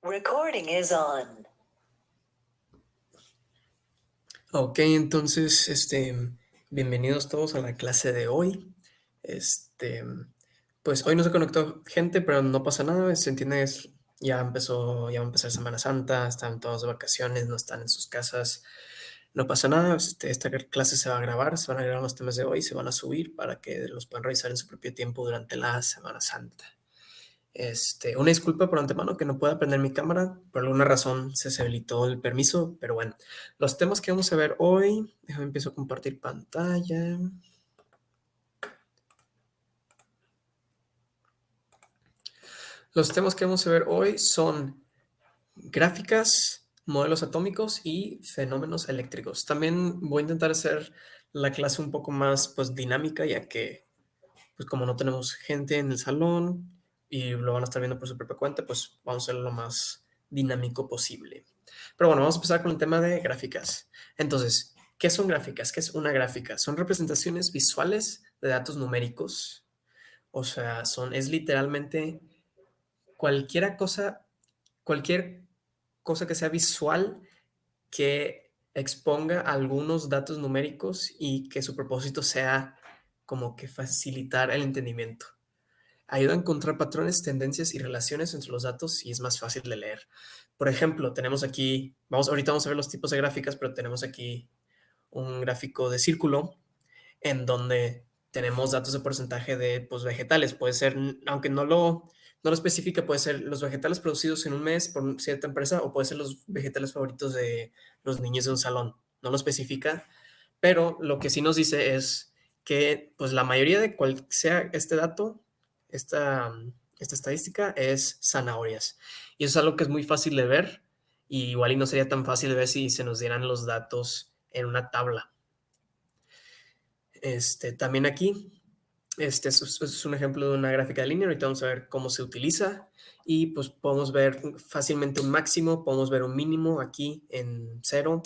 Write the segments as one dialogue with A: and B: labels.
A: Recording is on.
B: Ok, entonces, bienvenidos todos a la clase de hoy. Este, pues hoy no se conectó gente, pero no pasa nada, se entiende, ya va a empezar Semana Santa, están todos de vacaciones, no están en sus casas, no pasa nada, esta clase se va a grabar, se van a grabar los temas de hoy, se van a subir para que los puedan revisar en su propio tiempo durante la Semana Santa. Una disculpa por antemano que no pueda prender mi cámara, por alguna razón se deshabilitó el permiso, pero bueno, los temas que vamos a ver hoy, déjame empiezo a compartir pantalla. Los temas que vamos a ver hoy son gráficas, modelos atómicos y fenómenos eléctricos. También voy a intentar hacer la clase un poco más pues dinámica, ya que pues como no tenemos gente en el salón y lo van a estar viendo por su propia cuenta, pues vamos a hacerlo lo más dinámico posible. Pero bueno, vamos a empezar con el tema de gráficas. Entonces, ¿qué son gráficas? ¿Qué es una gráfica? Son representaciones visuales de datos numéricos. O sea, es literalmente cualquier cosa, cualquier cosa que sea visual que exponga algunos datos numéricos y que su propósito sea como que facilitar el entendimiento. Ayuda a encontrar patrones, tendencias y relaciones entre los datos y es más fácil de leer. Por ejemplo, tenemos aquí, ahorita vamos a ver los tipos de gráficas, pero tenemos aquí un gráfico de círculo en donde tenemos datos de porcentaje de pues, vegetales. Puede ser, aunque no lo especifica, puede ser los vegetales producidos en un mes por cierta empresa o puede ser los vegetales favoritos de los niños de un salón. No lo especifica, pero lo que sí nos dice es que pues la mayoría de cual sea este dato, esta, esta estadística es zanahorias. Y eso es algo que es muy fácil de ver y igual y no sería tan fácil de ver si se nos dieran los datos en una tabla. También aquí, es un ejemplo de una gráfica de línea. Ahorita vamos a ver cómo se utiliza y pues podemos ver fácilmente un máximo, podemos ver un mínimo aquí en cero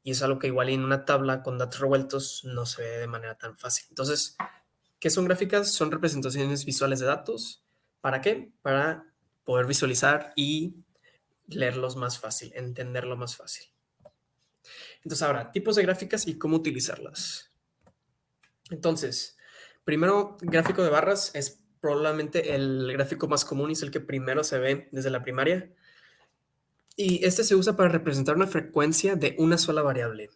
B: y es algo que igual en una tabla con datos revueltos no se ve de manera tan fácil. Entonces, ¿qué son gráficas? Son representaciones visuales de datos. ¿Para qué? Para poder visualizar y leerlos más fácil, entenderlo más fácil. Entonces, ahora, tipos de gráficas y cómo utilizarlas. Entonces, primero, gráfico de barras es probablemente el gráfico más común y es el que primero se ve desde la primaria. Y este se usa para representar una frecuencia de una sola variable.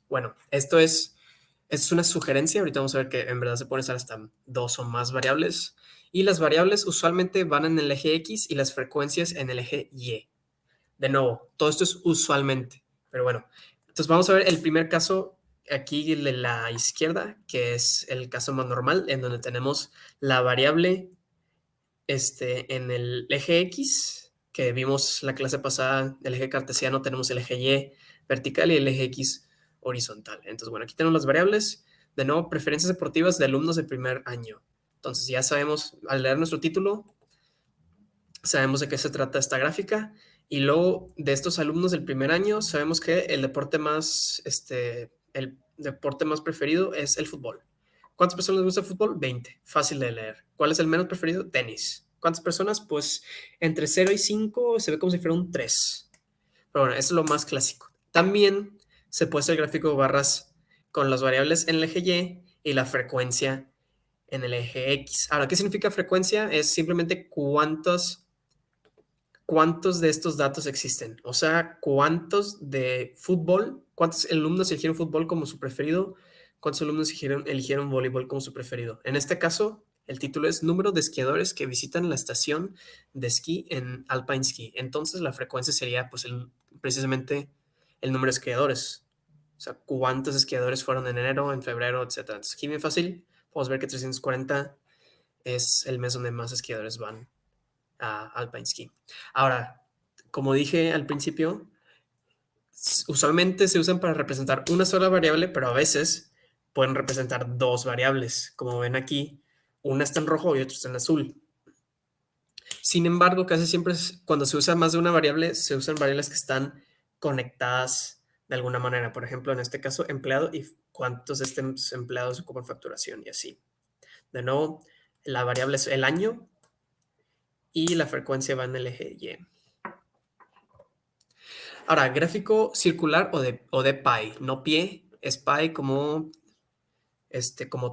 B: Bueno, es una sugerencia. Ahorita vamos a ver que en verdad se pueden usar hasta dos o más variables. Y las variables usualmente van en el eje X y las frecuencias en el eje Y. De nuevo, todo esto es usualmente. Pero bueno, entonces vamos a ver el primer caso aquí de la izquierda, que es el caso más normal, en donde tenemos la variable en el eje X, que vimos la clase pasada, el eje cartesiano, tenemos el eje Y vertical y el eje X horizontal. Entonces, bueno, aquí tenemos las variables. De nuevo, preferencias deportivas de alumnos de primer año. Entonces, ya sabemos, al leer nuestro título, sabemos de qué se trata esta gráfica. Y luego, de estos alumnos del primer año, sabemos que el deporte más preferido es el fútbol. ¿Cuántas personas les gusta el fútbol? 20. Fácil de leer. ¿Cuál es el menos preferido? Tenis. ¿Cuántas personas? Pues entre 0 y 5 se ve como si fuera un 3. Pero bueno, eso es lo más clásico. También se puede hacer gráfico de barras con las variables en el eje y la frecuencia en el eje X. Ahora, ¿qué significa frecuencia? Es simplemente cuántos de estos datos existen. O sea, cuántos de fútbol, cuántos alumnos eligieron fútbol como su preferido, cuántos alumnos eligieron voleibol como su preferido. En este caso, el título es número de esquiadores que visitan la estación de esquí en Alpine Ski. Entonces, la frecuencia sería pues precisamente el número de esquiadores. O sea, cuántos esquiadores fueron en enero, en febrero, etcétera. Entonces, aquí bien fácil, podemos ver que 340 es el mes donde más esquiadores van a Alpine Ski. Ahora, como dije al principio, usualmente se usan para representar una sola variable, pero a veces pueden representar dos variables. Como ven aquí, una está en rojo y otra está en azul. Sin embargo, casi siempre cuando se usa más de una variable, se usan variables que están conectadas de alguna manera. Por ejemplo, en este caso, empleado y cuántos de estos empleados ocupan facturación y así. De nuevo, la variable es el año y la frecuencia va en el eje Y. Ahora, gráfico circular o de pie, no pie, es pie como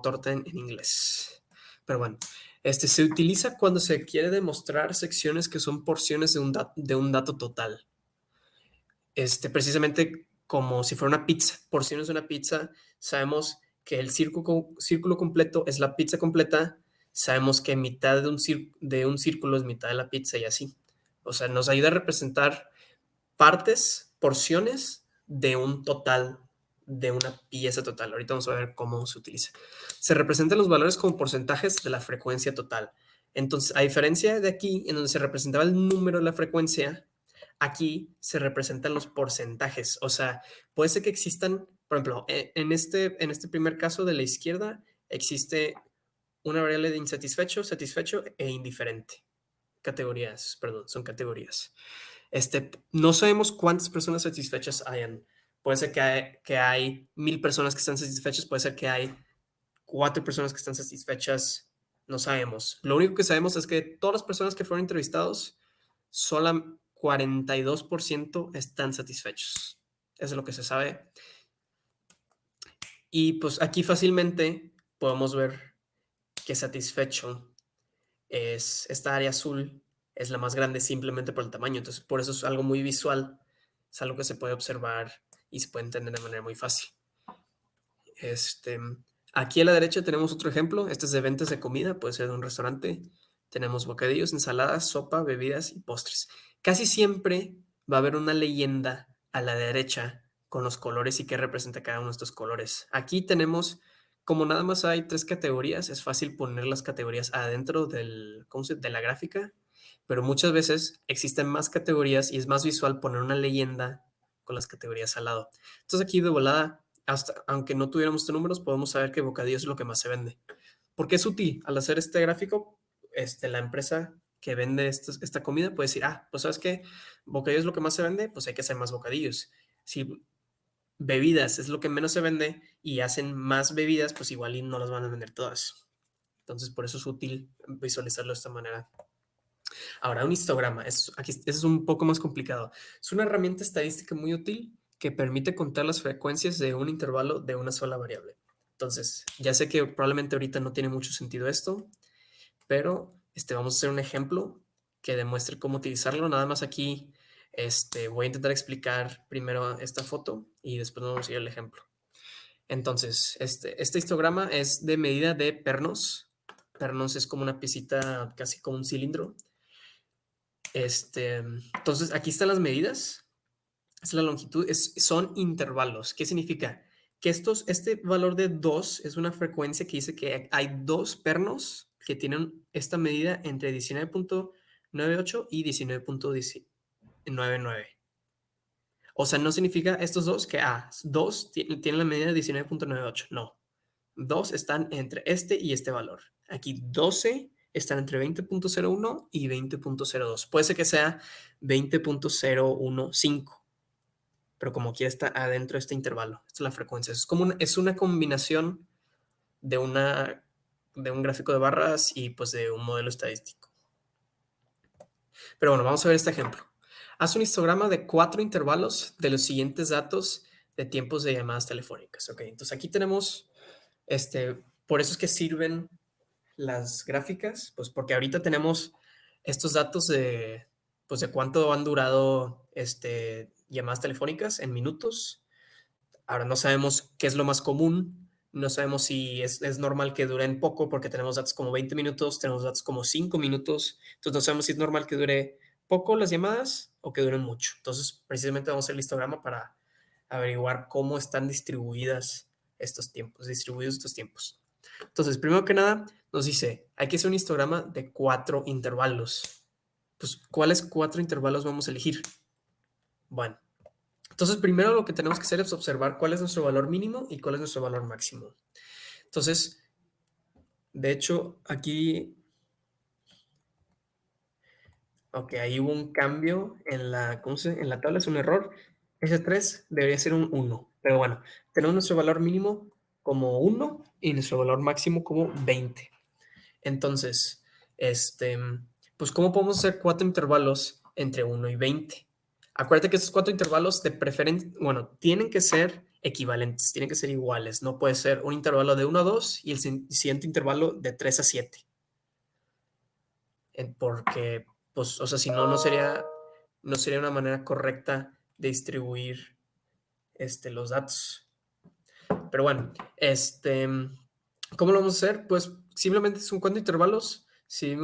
B: torta en inglés. Pero bueno, se utiliza cuando se quiere demostrar secciones que son porciones de un dato total. Precisamente como si fuera una pizza, porciones de una pizza, sabemos que el círculo completo es la pizza completa, sabemos que mitad de un círculo es mitad de la pizza y así. O sea, nos ayuda a representar partes, porciones de un total, de una pieza total. Ahorita vamos a ver cómo se utiliza. Se representan los valores como porcentajes de la frecuencia total. Entonces, a diferencia de aquí, en donde se representaba el número de la frecuencia, aquí se representan los porcentajes. O sea, puede ser que existan, por ejemplo, en este primer caso de la izquierda, existe una variable de insatisfecho, satisfecho e indiferente. Categorías, perdón, son categorías. No sabemos cuántas personas satisfechas hayan. Puede ser que hay 1000 personas que están satisfechas, puede ser que hay 4 personas que están satisfechas, no sabemos. Lo único que sabemos es que todas las personas que fueron entrevistados, solo 42% están satisfechos. Eso es lo que se sabe. Y pues aquí fácilmente podemos ver que satisfecho es esta área azul, es la más grande simplemente por el tamaño. Entonces, por eso es algo muy visual, es algo que se puede observar y se puede entender de manera muy fácil. Este, Aquí a la derecha tenemos otro ejemplo. Este es de ventas de comida, puede ser de un restaurante. Tenemos bocadillos, ensaladas, sopa, bebidas y postres. Casi siempre va a haber una leyenda a la derecha con los colores y qué representa cada uno de estos colores. Aquí tenemos, como nada más hay 3 categorías, es fácil poner las categorías adentro de la gráfica, pero muchas veces existen más categorías y es más visual poner una leyenda con las categorías al lado. Entonces aquí de volada, aunque no tuviéramos estos números, podemos saber que bocadillo es lo que más se vende. ¿Por qué es útil? Al hacer este gráfico, la empresa que vende esta comida puede decir, pues ¿sabes qué? Bocadillo es lo que más se vende, pues hay que hacer más bocadillos. Si bebidas es lo que menos se vende y hacen más bebidas, pues igual y no las van a vender todas. Entonces, por eso es útil visualizarlo de esta manera. Ahora, un histograma. Aquí es un poco más complicado. Es una herramienta estadística muy útil que permite contar las frecuencias de un intervalo de una sola variable. Entonces, ya sé que probablemente ahorita no tiene mucho sentido esto, pero vamos a hacer un ejemplo que demuestre cómo utilizarlo. Nada más aquí voy a intentar explicar primero esta foto y después vamos a ir al ejemplo. Entonces, este histograma es de medida de pernos. Pernos es como una piecita, casi como un cilindro. Entonces, aquí están las medidas. Es la longitud, son intervalos. ¿Qué significa? Que este valor de 2 es una frecuencia que dice que hay 2 pernos que tienen esta medida entre 19.98 y 19.99. O sea, no significa estos dos que 2 tienen la medida de 19.98. No. 2 están entre este y este valor. Aquí 12 están entre 20.01 y 20.02. Puede ser que sea 20.015, pero como quiera está adentro de este intervalo. Esta es la frecuencia. Es una combinación de, de un gráfico de barras y pues de un modelo estadístico. Pero bueno, vamos a ver este ejemplo. Haz un histograma de 4 intervalos de los siguientes datos de tiempos de llamadas telefónicas. Ok, entonces aquí tenemos, por eso es que sirven las gráficas, pues porque ahorita tenemos estos datos pues de cuánto han durado llamadas telefónicas en minutos. Ahora no sabemos qué es lo más común, no sabemos si es normal que duren poco porque tenemos datos como 20 minutos, tenemos datos como 5 minutos, entonces no sabemos si es normal que dure poco las llamadas o que duren mucho. Entonces precisamente vamos a hacer el histograma para averiguar cómo están distribuidos estos tiempos. Entonces, primero que nada, nos dice, hay que hacer un histograma de 4 intervalos. Pues, ¿cuáles 4 intervalos vamos a elegir? Bueno, entonces primero lo que tenemos que hacer es observar cuál es nuestro valor mínimo y cuál es nuestro valor máximo. Entonces, de hecho, aquí, ok, ahí hubo un cambio en la tabla, es un error. Ese 3 debería ser un 1, pero bueno, tenemos nuestro valor mínimo como 1 y nuestro valor máximo como 20. Entonces, pues, ¿cómo podemos hacer 4 intervalos entre 1 y 20? Acuérdate que estos 4 intervalos de preferencia, bueno, tienen que ser equivalentes, tienen que ser iguales. No puede ser un intervalo de 1 a 2 y el siguiente intervalo de 3 a 7. Porque, pues, o sea, si no, no sería una manera correcta de distribuir los datos. Pero bueno, ¿cómo lo vamos a hacer? Pues simplemente son 4 intervalos. Si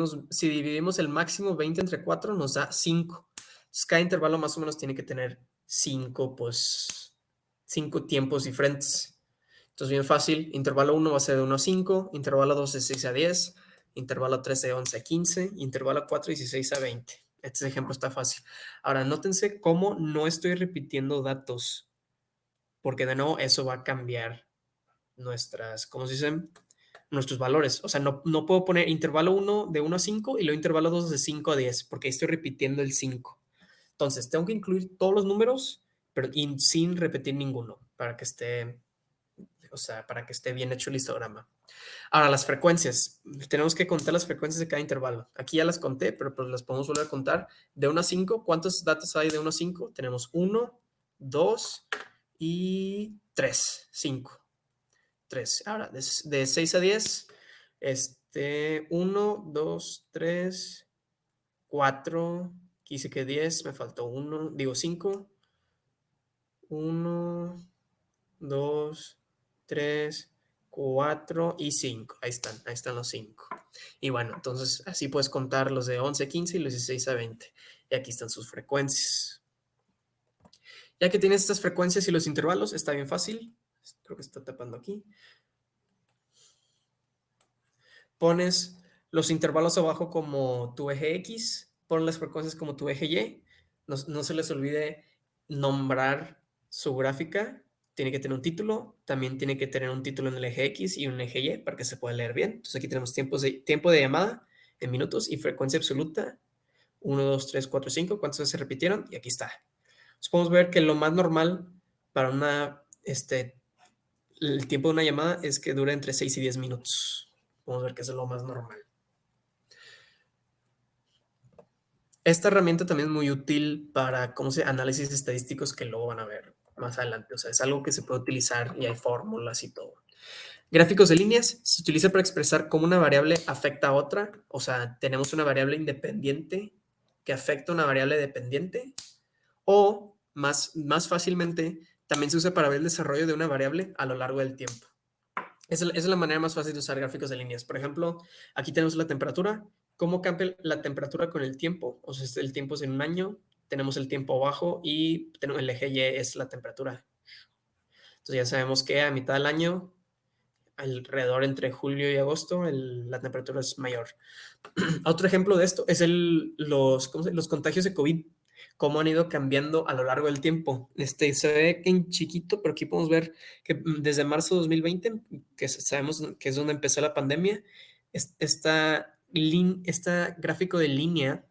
B: dividimos el máximo 20 entre 4, nos da 5. Entonces, cada intervalo más o menos tiene que tener 5, pues, 5 tiempos diferentes. Entonces, bien fácil. Intervalo 1 va a ser de 1 a 5, intervalo 2 de 6 a 10, intervalo 3 de 11 a 15, intervalo 4 de 16 a 20. Este ejemplo está fácil. Ahora, nótense cómo no estoy repitiendo datos, porque de nuevo eso va a cambiar ¿cómo se dicen? Nuestros valores. O sea, no puedo poner intervalo 1 de 1 a 5 y luego intervalo 2 de 5 a 10, porque ahí estoy repitiendo el 5. Entonces, tengo que incluir todos los números, pero sin repetir ninguno, para que esté bien hecho el histograma. Ahora, las frecuencias. Tenemos que contar las frecuencias de cada intervalo. Aquí ya las conté, pero pues las podemos volver a contar. De 1 a 5, ¿cuántos datos hay de 1 a 5? Tenemos 1, 2 y 3, 5. 3. Ahora, de 6 a 10, 1, 2, 3, 4, quise que 10, me faltó 1, digo 5, 1, 2, 3, 4 y 5. Ahí están los 5. Y bueno, entonces así puedes contar los de 11 a 15 y los 16 a 20. Y aquí están sus frecuencias. Ya que tienes estas frecuencias y los intervalos, está bien fácil. Creo que está tapando aquí. Pones los intervalos abajo como tu eje X, pon las frecuencias como tu eje Y. No se les olvide nombrar su gráfica. Tiene que tener un título, también tiene que tener un título en el eje X y un eje Y para que se pueda leer bien. Entonces aquí tenemos tiempo de llamada en minutos y frecuencia absoluta. 1, 2, 3, 4, 5. ¿Cuántas veces se repitieron? Y aquí está. Entonces podemos ver que lo más normal para el tiempo de una llamada es que dure entre 6 y 10 minutos. Vamos a ver que es lo más normal. Esta herramienta también es muy útil para análisis estadísticos que luego van a ver más adelante. O sea, es algo que se puede utilizar y hay fórmulas y todo. Gráficos de líneas se utiliza para expresar cómo una variable afecta a otra. O sea, tenemos una variable independiente que afecta a una variable dependiente. O más fácilmente, también se usa para ver el desarrollo de una variable a lo largo del tiempo. Esa es la manera más fácil de usar gráficos de líneas. Por ejemplo, aquí tenemos la temperatura. ¿Cómo cambia la temperatura con el tiempo? O sea, el tiempo es en un año, tenemos el tiempo abajo y el eje Y es la temperatura. Entonces ya sabemos que a mitad del año, alrededor entre julio y agosto, la temperatura es mayor. Otro ejemplo de esto es los contagios de COVID, cómo han ido cambiando a lo largo del tiempo. Se ve que en chiquito, pero aquí podemos ver que desde marzo de 2020, que sabemos que es donde empezó la pandemia, este gráfico de línea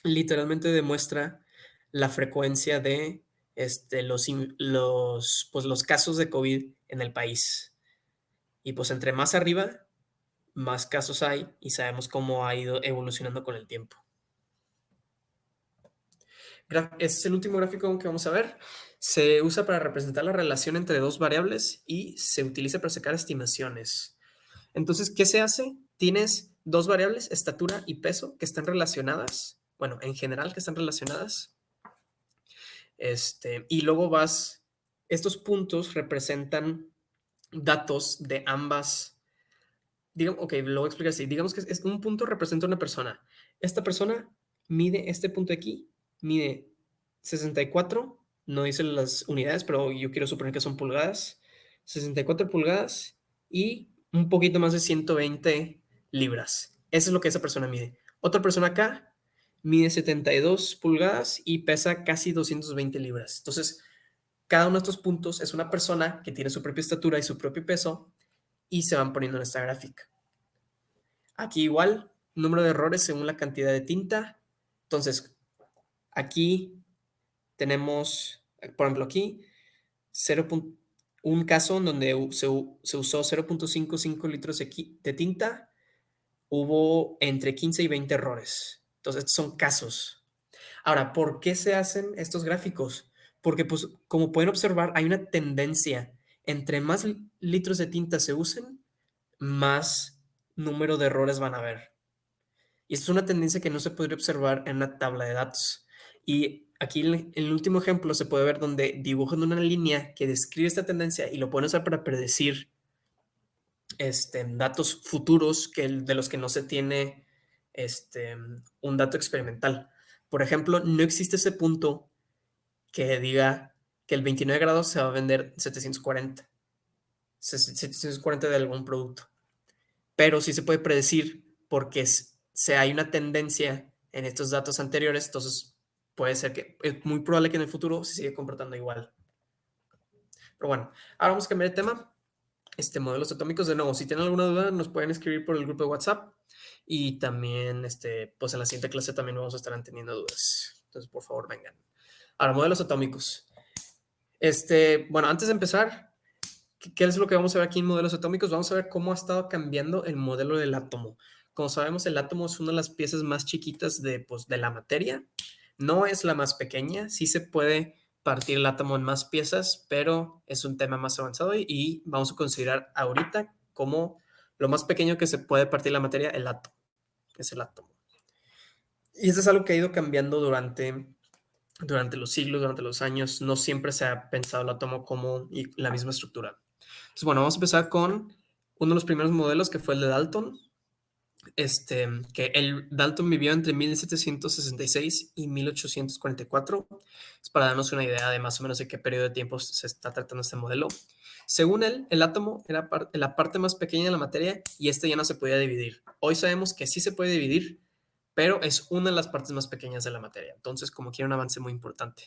B: literalmente demuestra la frecuencia de los casos de COVID en el país. Y pues entre más arriba, más casos hay y sabemos cómo ha ido evolucionando con el tiempo. Este es el último gráfico que vamos a ver. Se usa para representar la relación entre dos variables y se utiliza para sacar estimaciones. Entonces, ¿qué se hace? Tienes dos variables, estatura y peso, que están relacionadas. Bueno, en general que están relacionadas. Y luego estos puntos representan datos de ambas. Ok, lo voy a explicar así. Digamos que un punto representa una persona. Esta persona mide este punto aquí, mide 64, no dice las unidades, pero yo quiero suponer que son pulgadas. 64 pulgadas y un poquito más de 120 libras. Eso es lo que esa persona mide. Otra persona acá mide 72 pulgadas y pesa casi 220 libras. Entonces, cada uno de estos puntos es una persona que tiene su propia estatura y su propio peso y se van poniendo en esta gráfica. Aquí igual, número de errores según la cantidad de tinta. Entonces, aquí tenemos, por ejemplo, aquí un caso en donde se usó 0.55 litros de tinta. Hubo entre 15 y 20 errores. Entonces, estos son casos. Ahora, ¿por qué se hacen estos gráficos? Porque, pues, como pueden observar, hay una tendencia. Entre más litros de tinta se usen, más número de errores van a haber. Y es una tendencia que no se podría observar en una tabla de datos. Y aquí en el último ejemplo se puede ver donde dibujan una línea que describe esta tendencia y lo pueden usar para predecir datos futuros de los que no se tiene un dato experimental. Por ejemplo, no existe ese punto que diga que el 29 grados se va a vender 740 de algún producto. Pero sí se puede predecir porque hay una tendencia en estos datos anteriores, entonces puede ser que es muy probable que en el futuro se siga comportando igual. Pero bueno, ahora vamos a cambiar de tema. Modelos atómicos, de nuevo, si tienen alguna duda, nos pueden escribir por el grupo de WhatsApp y también, pues en la siguiente clase también vamos a estar teniendo dudas. Entonces, por favor, vengan. Ahora, modelos atómicos. Bueno, antes de empezar, ¿qué es lo que vamos a ver aquí en modelos atómicos? Vamos a ver cómo ha estado cambiando el modelo del átomo. Como sabemos, el átomo es una de las piezas más chiquitas pues, de la materia. No es la más pequeña, sí se puede partir el átomo en más piezas, pero es un tema más avanzado y vamos a considerar ahorita como lo más pequeño que se puede partir la materia, el átomo, es el átomo. Y eso es algo que ha ido cambiando durante los siglos, durante los años. No siempre se ha pensado el átomo como la misma estructura. Entonces, bueno, vamos a empezar con uno de los primeros modelos que fue el de Dalton. Que el Dalton vivió entre 1766 y 1844. Es para darnos una idea de más o menos de qué periodo de tiempo se está tratando este modelo. Según él, el átomo era la parte más pequeña de la materia y este ya no se podía dividir. Hoy sabemos que sí se puede dividir, pero es una de las partes más pequeñas de la materia. Entonces, como que era un avance muy importante.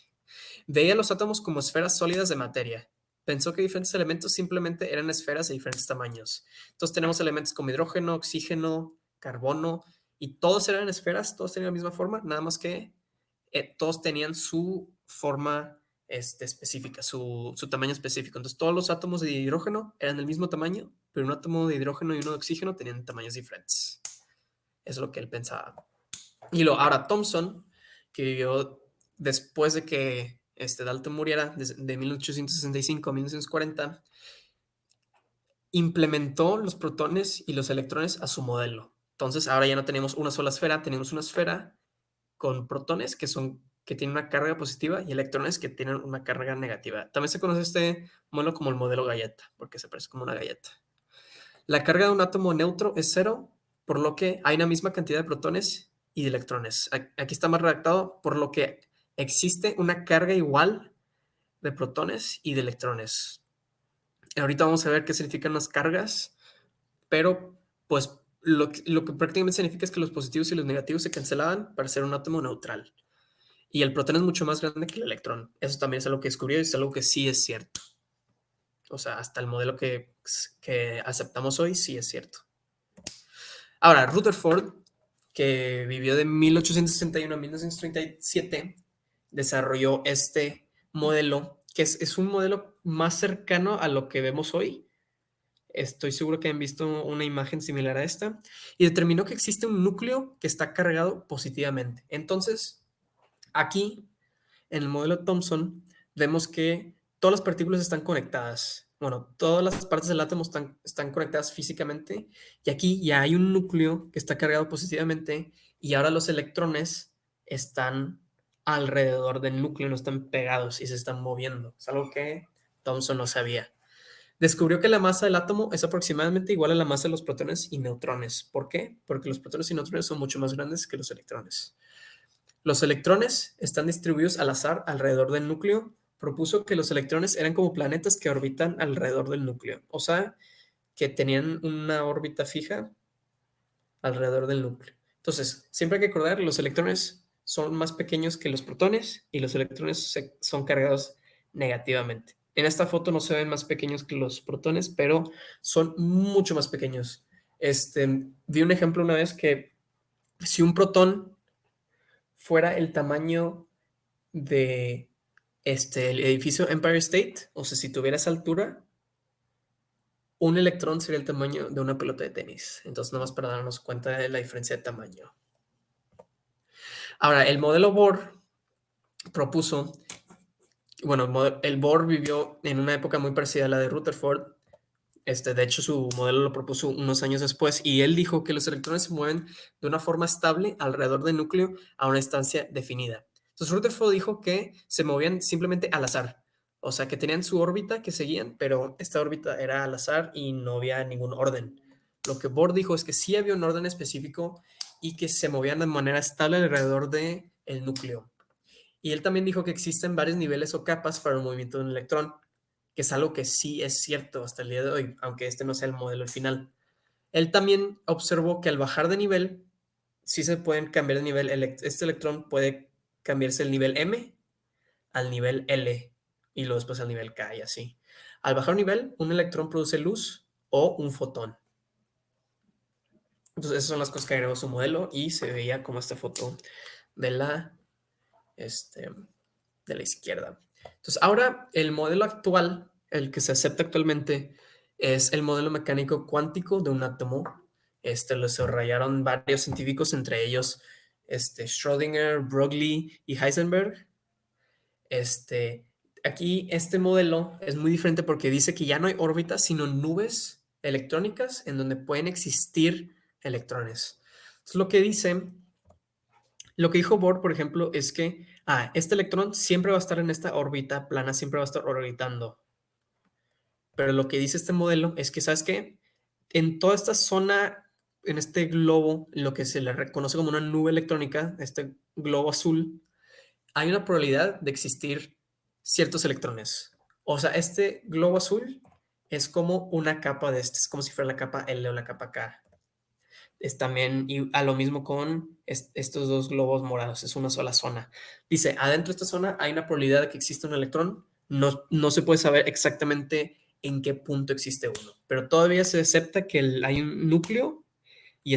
B: Veía los átomos como esferas sólidas de materia. Pensó que diferentes elementos simplemente eran esferas de diferentes tamaños. Entonces tenemos elementos como hidrógeno, oxígeno, carbono, y todos eran esferas, todos tenían la misma forma, nada más que todos tenían su forma específica, su tamaño específico. Entonces todos los átomos de hidrógeno eran del mismo tamaño, pero un átomo de hidrógeno y uno de oxígeno tenían tamaños diferentes. Eso es lo que él pensaba. Y ahora Thomson, que vivió después de que Dalton muriera, de 1865 a 1940, implementó los protones y los electrones a su modelo. Entonces, ahora ya no tenemos una sola esfera, tenemos una esfera con protones que tienen una carga positiva y electrones que tienen una carga negativa. También se conoce este modelo como el modelo galleta, porque se parece como una galleta. La carga de un átomo neutro es cero, por lo que hay una misma cantidad de protones y de electrones. Aquí está más redactado, por lo que existe una carga igual de protones y de electrones. Ahorita vamos a ver qué significan las cargas, pero pues lo que prácticamente significa es que los positivos y los negativos se cancelaban para ser un átomo neutral. Y el protón es mucho más grande que el electrón. Eso también es algo que descubrió y es algo que sí es cierto. O sea, hasta el modelo que aceptamos hoy sí es cierto. Ahora, Rutherford, que vivió de 1861 a 1937, desarrolló este modelo, que es un modelo más cercano a lo que vemos hoy. Estoy seguro que han visto una imagen similar a esta, y determinó que existe un núcleo que está cargado positivamente. Entonces, aquí en el modelo Thomson vemos que todas las partículas están conectadas. Bueno, todas las partes del átomo están conectadas físicamente y aquí ya hay un núcleo que está cargado positivamente y ahora los electrones están alrededor del núcleo, no están pegados y se están moviendo. Es algo que Thomson no sabía. Descubrió que la masa del átomo es aproximadamente igual a la masa de los protones y neutrones. ¿Por qué? Porque los protones y neutrones son mucho más grandes que los electrones. Los electrones están distribuidos al azar alrededor del núcleo. Propuso que los electrones eran como planetas que orbitan alrededor del núcleo, o sea, que tenían una órbita fija alrededor del núcleo. Entonces, siempre hay que recordar, los electrones son más pequeños que los protones y los electrones son cargados negativamente. En esta foto no se ven más pequeños que los protones, pero son mucho más pequeños. Vi un ejemplo una vez que si un protón fuera el tamaño de el edificio Empire State, o sea, si tuviera esa altura, un electrón sería el tamaño de una pelota de tenis. Entonces, nomás para darnos cuenta de la diferencia de tamaño. Ahora, el modelo Bohr propuso, bueno, el Bohr vivió en una época muy parecida a la de Rutherford. De hecho, su modelo lo propuso unos años después y él dijo que los electrones se mueven de una forma estable alrededor del núcleo a una distancia definida. Entonces, Rutherford dijo que se movían simplemente al azar, o sea, que tenían su órbita que seguían, pero esta órbita era al azar y no había ningún orden. Lo que Bohr dijo es que sí había un orden específico y que se movían de manera estable alrededor del núcleo. Y él también dijo que existen varios niveles o capas para el movimiento de un electrón, que es algo que sí es cierto hasta el día de hoy, aunque este no sea el modelo final. Él también observó que al bajar de nivel, sí se pueden cambiar de nivel. Este electrón puede cambiarse el nivel M al nivel L y luego después al nivel K y así. Al bajar un nivel, un electrón produce luz o un fotón. Entonces, esas son las cosas que agregó su modelo y se veía como esta foto de este, de la izquierda. Entonces, ahora el modelo actual, el que se acepta actualmente, es el modelo mecánico cuántico de un átomo. Lo desarrollaron varios científicos, entre ellos Schrödinger, Broglie y Heisenberg. Este, Aquí este modelo es muy diferente porque dice que ya no hay órbitas, sino nubes electrónicas en donde pueden existir electrones. Entonces, lo que dijo Bohr, por ejemplo, es que este electrón siempre va a estar en esta órbita plana, siempre va a estar orbitando. Pero lo que dice este modelo es que, ¿sabes qué? En toda esta zona, en este globo, lo que se le reconoce como una nube electrónica, este globo azul, hay una probabilidad de existir ciertos electrones. O sea, este globo azul es como una capa de es como si fuera la capa L o la capa K. Es también y a lo mismo con estos dos globos morados, es una sola zona. Dice, adentro de esta zona hay una probabilidad de que exista un electrón, no se puede saber exactamente en qué punto existe uno, pero todavía se acepta que hay un núcleo y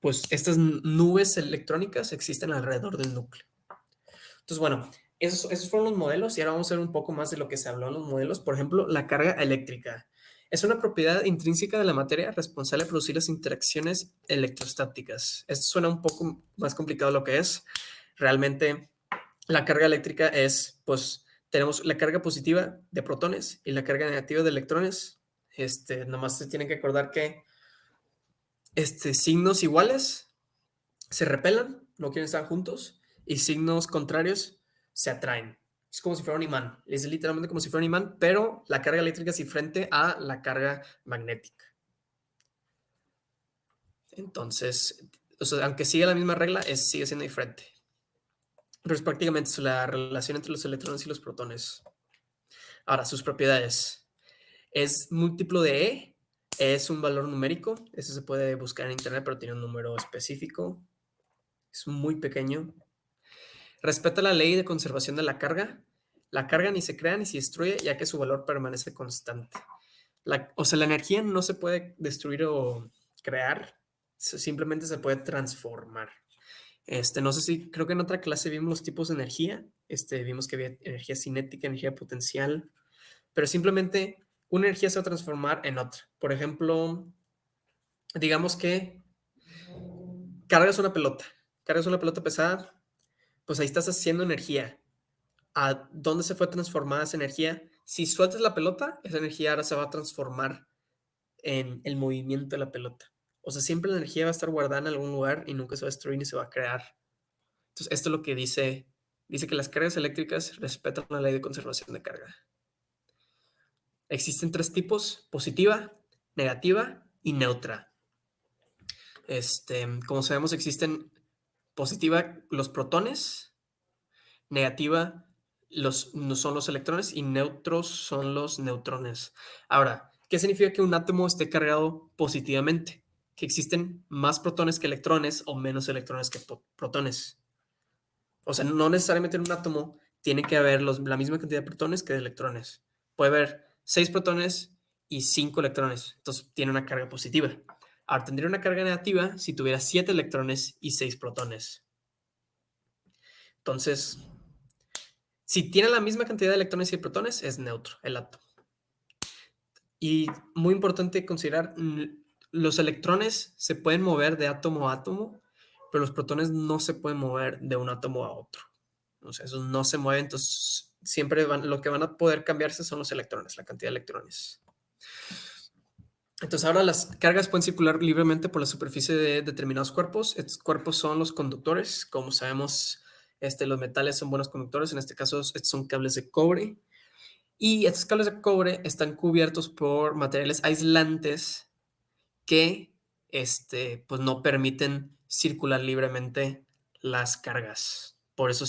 B: pues estas nubes electrónicas existen alrededor del núcleo. Entonces, bueno, esos fueron los modelos y ahora vamos a ver un poco más de lo que se habló en los modelos. Por ejemplo, la carga eléctrica. Es una propiedad intrínseca de la materia responsable de producir las interacciones electrostáticas. Esto suena un poco más complicado de lo que es. Realmente, la carga eléctrica es, pues, tenemos la carga positiva de protones y la carga negativa de electrones. Nomás se tienen que acordar que signos iguales se repelan, no quieren estar juntos, y signos contrarios se atraen. Es como si fuera un imán, es literalmente como si fuera un imán, pero la carga eléctrica es diferente a la carga magnética. Entonces, o sea, aunque siga la misma regla, sigue siendo diferente. Pero es prácticamente la relación entre los electrones y los protones. Ahora, sus propiedades. Es múltiplo de E, es un valor numérico, eso se puede buscar en internet, pero tiene un número específico. Es muy pequeño. Respeta la ley de conservación de la carga. La carga ni se crea ni se destruye, ya que su valor permanece constante. O sea, la energía no se puede destruir o crear, simplemente se puede transformar. No sé si, creo que en otra clase vimos los tipos de energía. Vimos que había energía cinética, energía potencial, pero simplemente una energía se va a transformar en otra. Por ejemplo, digamos que cargas una pelota pesada, pues ahí estás haciendo energía. ¿A dónde se fue transformada esa energía? Si sueltas la pelota, esa energía ahora se va a transformar en el movimiento de la pelota. O sea, siempre la energía va a estar guardada en algún lugar y nunca se va a destruir ni se va a crear. Entonces, esto es lo que dice que las cargas eléctricas respetan la ley de conservación de carga. Existen tres tipos: positiva, negativa y neutra. Como sabemos, existen positiva los protones, negativa no son los electrones y neutros son los neutrones. Ahora, ¿qué significa que un átomo esté cargado positivamente? Que existen más protones que electrones o menos electrones que protones. O sea, no necesariamente en un átomo tiene que haber la misma cantidad de protones que de electrones. Puede haber 6 protones y 5 electrones. Entonces tiene una carga positiva. Ahora, tendría una carga negativa si tuviera 7 electrones y 6 protones. Entonces, si tiene la misma cantidad de electrones y protones, es neutro el átomo. Y muy importante considerar, los electrones se pueden mover de átomo a átomo, pero los protones no se pueden mover de un átomo a otro. O sea, esos no se mueven, entonces siempre lo que van a poder cambiarse son los electrones, la cantidad de electrones. Entonces ahora las cargas pueden circular libremente por la superficie de determinados cuerpos. Estos cuerpos son los conductores. Como sabemos, los metales son buenos conductores. En este caso, estos son cables de cobre. Y estos cables de cobre están cubiertos por materiales aislantes que pues no permiten circular libremente las cargas. Por eso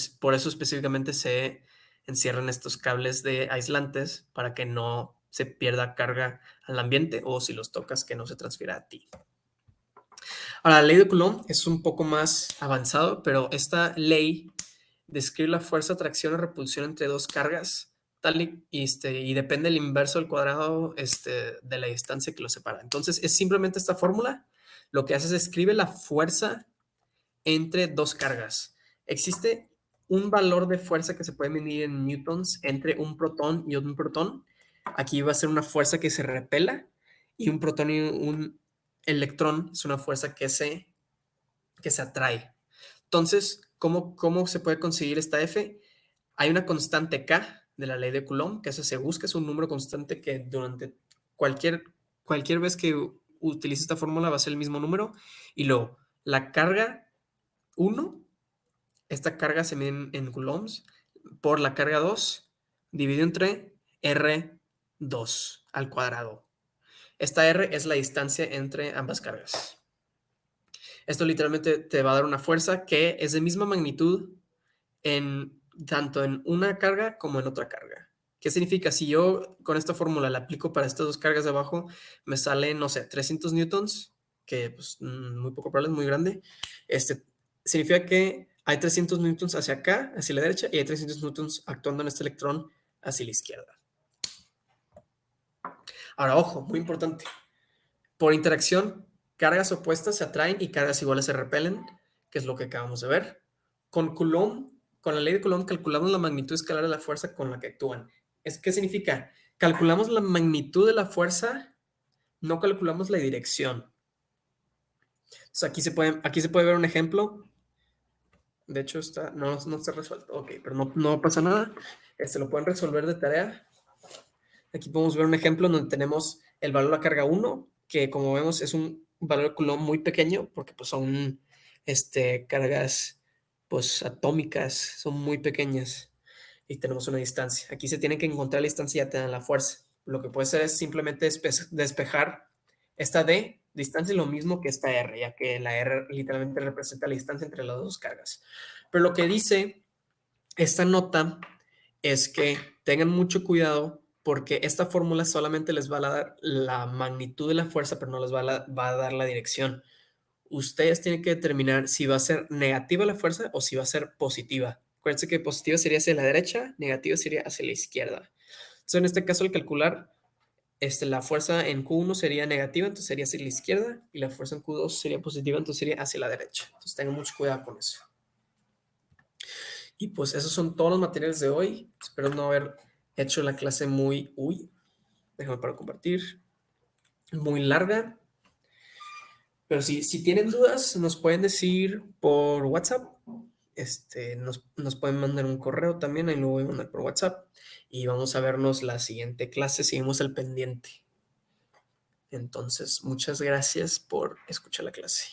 B: específicamente se encierran estos cables de aislantes para que no se pierda carga al ambiente o si los tocas que no se transfiera a ti. Ahora, la ley de Coulomb es un poco más avanzado, pero esta ley describe la fuerza de atracción o repulsión entre dos cargas tal y depende del inverso del cuadrado de la distancia que los separa. Entonces, es simplemente esta fórmula. Lo que hace es escribe la fuerza entre dos cargas. Existe un valor de fuerza que se puede medir en newtons entre un protón y un protón. Aquí va a ser una fuerza que se repela y un protón y un electrón es una fuerza que se atrae. Entonces, ¿cómo se puede conseguir esta F? Hay una constante K de la ley de Coulomb, que se busca, es un número constante que durante cualquier vez que utilice esta fórmula va a ser el mismo número. Y luego, la carga 1, esta carga se mide en coulombs, por la carga 2, dividido entre R2 al cuadrado. Esta R es la distancia entre ambas cargas. Esto literalmente te va a dar una fuerza que es de misma magnitud tanto en una carga como en otra carga. ¿Qué significa? Si yo con esta fórmula la aplico para estas dos cargas de abajo, me sale, no sé, 300 newtons, que pues muy poco probable, es muy grande. Significa que hay 300 newtons hacia acá, hacia la derecha, y hay 300 newtons actuando en este electrón hacia la izquierda. Ahora, ojo, muy importante. Por interacción, cargas opuestas se atraen y cargas iguales se repelen, que es lo que acabamos de ver. Con Coulomb, con la ley de Coulomb, calculamos la magnitud escalar de la fuerza con la que actúan. ¿Qué significa? Calculamos la magnitud de la fuerza, no calculamos la dirección. Entonces aquí se puede ver un ejemplo. De hecho, no está resuelto. Ok, pero no pasa nada. Lo pueden resolver de tarea. Aquí podemos ver un ejemplo donde tenemos el valor de la carga 1, que como vemos es un valor de Coulomb muy pequeño, porque pues son cargas pues atómicas, son muy pequeñas y tenemos una distancia. Aquí se tiene que encontrar la distancia y ya te dan la fuerza. Lo que puede hacer es simplemente despejar esta D, distancia es lo mismo que esta R, ya que la R literalmente representa la distancia entre las dos cargas. Pero lo que dice esta nota es que tengan mucho cuidado porque esta fórmula solamente les va a dar la magnitud de la fuerza, pero no les va a dar la dirección. Ustedes tienen que determinar si va a ser negativa la fuerza o si va a ser positiva. Acuérdense que positiva sería hacia la derecha, negativa sería hacia la izquierda. Entonces, en este caso, al calcular, la fuerza en Q1 sería negativa, entonces sería hacia la izquierda, y la fuerza en Q2 sería positiva, entonces sería hacia la derecha. Entonces, tengan mucho cuidado con eso. Y pues esos son todos los materiales de hoy. Espero no haber hecho la clase déjame para compartir, muy larga. Pero si tienen dudas, nos pueden decir por WhatsApp. Nos pueden mandar un correo también, ahí lo voy a mandar por WhatsApp. Y vamos a vernos la siguiente clase, seguimos al pendiente. Entonces, muchas gracias por escuchar la clase.